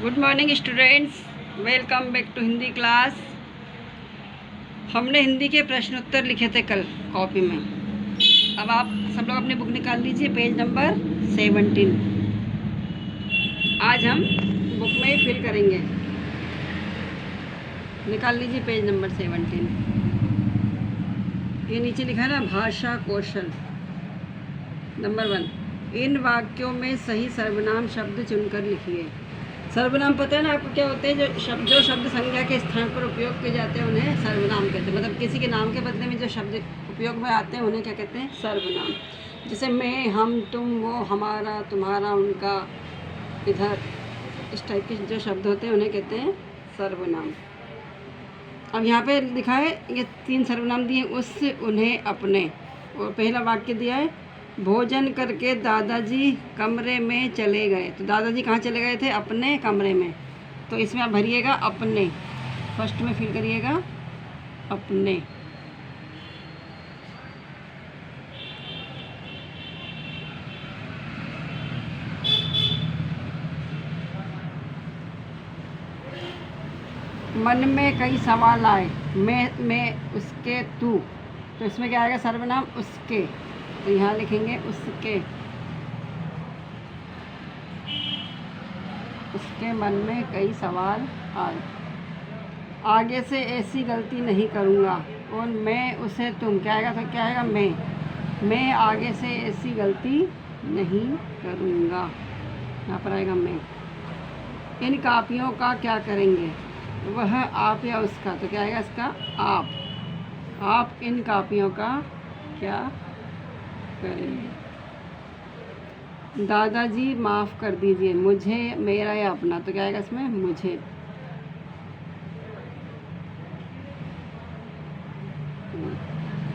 Good morning students, welcome back to Hindi class. हमने हिंदी के प्रश्नोत्तर लिखे थे कल कॉपी में। अब आप सब लोग अपनी बुक निकाल लीजिए, पेज नंबर 17। आज हम बुक में फिल करेंगे। निकाल लीजिए पेज नंबर 17। ये नीचे लिखा है ना, भाषा कौशल। नंबर 1, इन वाक्यों में सही सर्वनाम शब्द चुनकर लिखिए। सर्वनाम पता है ना आपको क्या होते हैं? जो शब्द संज्ञा के स्थान पर उपयोग किए जाते हैं उन्हें सर्वनाम कहते हैं। मतलब किसी के नाम के बदले में जो शब्द उपयोग में आते हैं उन्हें क्या कहते हैं? सर्वनाम। जैसे मैं, हम, तुम, वो, हमारा, तुम्हारा, उनका, इधर, इस टाइप के जो शब्द होते हैं उन्हें कहते हैं सर्वनाम। अब यहाँ पे लिखा है, ये 3 सर्वनाम दिए, उस, उन्हें, अपने। और पहला वाक्य दिया है, भोजन करके दादाजी कमरे में चले गए। तो दादाजी कहाँ चले गए थे? अपने कमरे में। तो इसमें आप भरिएगा अपने, फर्स्ट में फिल करिएगा अपने। मन में कई सवाल आए, मैं, उसके, तू। तो इसमें क्या आएगा? सर्वनाम उसके। तो यहाँ लिखेंगे उसके। उसके मन में कई सवाल आए। आगे से ऐसी गलती नहीं करूँगा। और मैं, उसे, तुम। क्या आएगा? तो क्या आएगा? मैं आगे से ऐसी गलती नहीं करूँगा। यहाँ पर आएगा मैं। इन कापियों का क्या करेंगे? वह, आप या उसका। तो क्या आएगा इसका? आप इन कापियों का क्या करेंगे? दादाजी माफ़ कर दीजिए, मुझे, मेरा या अपना। तो क्या आएगा इसमें? मुझे।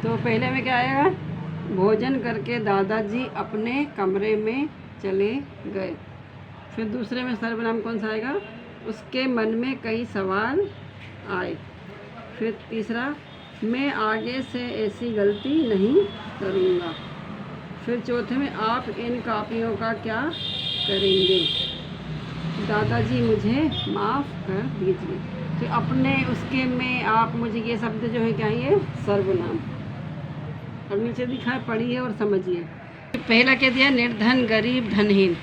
तो पहले में क्या आएगा? भोजन करके दादाजी अपने कमरे में चले गए। फिर दूसरे में सर्वनाम कौन सा आएगा? उसके मन में कई सवाल आए। फिर तीसरा, मैं आगे से ऐसी गलती नहीं करूँगा। फिर चौथे में, आप इन कापियों का क्या करेंगे? दादाजी मुझे माफ़ कर दीजिए। तो अपने, उसके, में, आप, मुझे, ये शब्द जो है क्या है? ये सर्वनाम। और नीचे दिखा है, पढ़िए और समझिए। पहला क्या दिया? निर्धन, गरीब, धनहीन।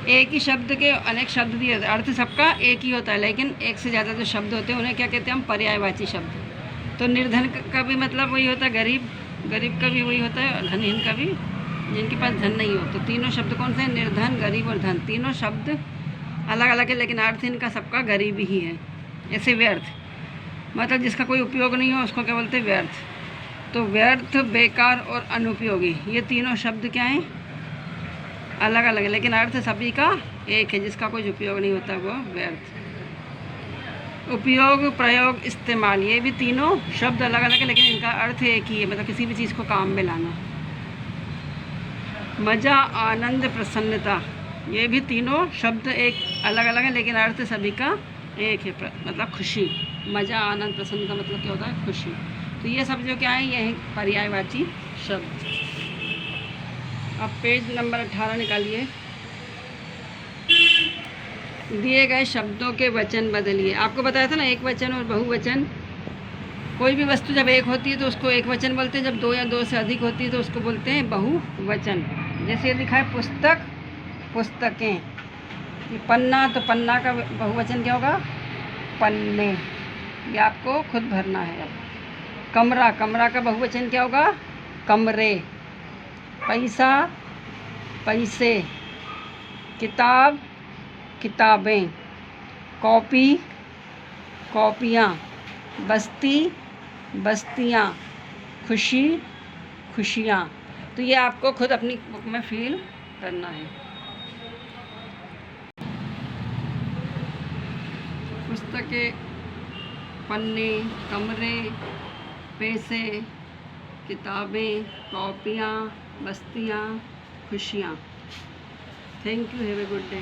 एक ही शब्द के अनेक शब्द दिए होते हैं, अर्थ सबका एक ही होता है, लेकिन एक से ज़्यादा जो शब्द होते हैं उन्हें क्या कहते हैं हम? पर्यायवाची शब्द। तो निर्धन का भी मतलब वही होता है, गरीब का भी वही होता है, और धनहीन का भी, जिनके पास धन नहीं हो। तो तीनों शब्द कौन से हैं? निर्धन, गरीब और धन। तीनों शब्द अलग अलग है, लेकिन अर्थ इनका सबका गरीब ही है। ऐसे व्यर्थ, मतलब जिसका कोई उपयोग नहीं हो उसको क्या बोलते हैं? व्यर्थ। तो व्यर्थ, बेकार और अनुपयोगी, ये तीनों शब्द क्या हैं? अलग अलग है, लेकिन अर्थ सभी का एक है। जिसका कोई उपयोग नहीं होता वो व्यर्थ। उपयोग, प्रयोग, इस्तेमाल, ये भी तीनों शब्द अलग अलग है, लेकिन इनका अर्थ एक ही है, मतलब किसी भी चीज़ को काम में लाना। मज़ा, आनंद, प्रसन्नता, ये भी तीनों शब्द एक अलग अलग है, लेकिन अर्थ सभी का एक है, मतलब खुशी। मज़ा, आनंद, प्रसन्नता मतलब क्या होता है? खुशी। तो ये सब जो क्या है? ये है पर्यायवाची शब्द। अब पेज नंबर 18 निकालिए। दिए गए शब्दों के वचन बदलिए। आपको बताया था ना, एक वचन और बहुवचन। कोई भी वस्तु जब एक होती है तो उसको एक वचन बोलते हैं, जब 2 या 2 से अधिक होती है तो उसको बोलते हैं बहुवचन। जैसे लिखा है पुस्तक, पुस्तकें। ये पन्ना, तो पन्ना का बहुवचन क्या होगा? पन्ने। ये आपको खुद भरना है। कमरा, कमरा का बहुवचन क्या होगा? कमरे। पैसा, पैसे। किताब, किताबें। कॉपी, कॉपियाँ। बस्ती, बस्तियाँ। खुशी, खुशियाँ। तो ये आपको खुद अपनी बुक में फिल करना है। पुस्तकें, पन्ने, कमरे, पैसे, किताबें, कॉपियाँ, बस्तियाँ, खुशियाँ। Thank you, have a good day.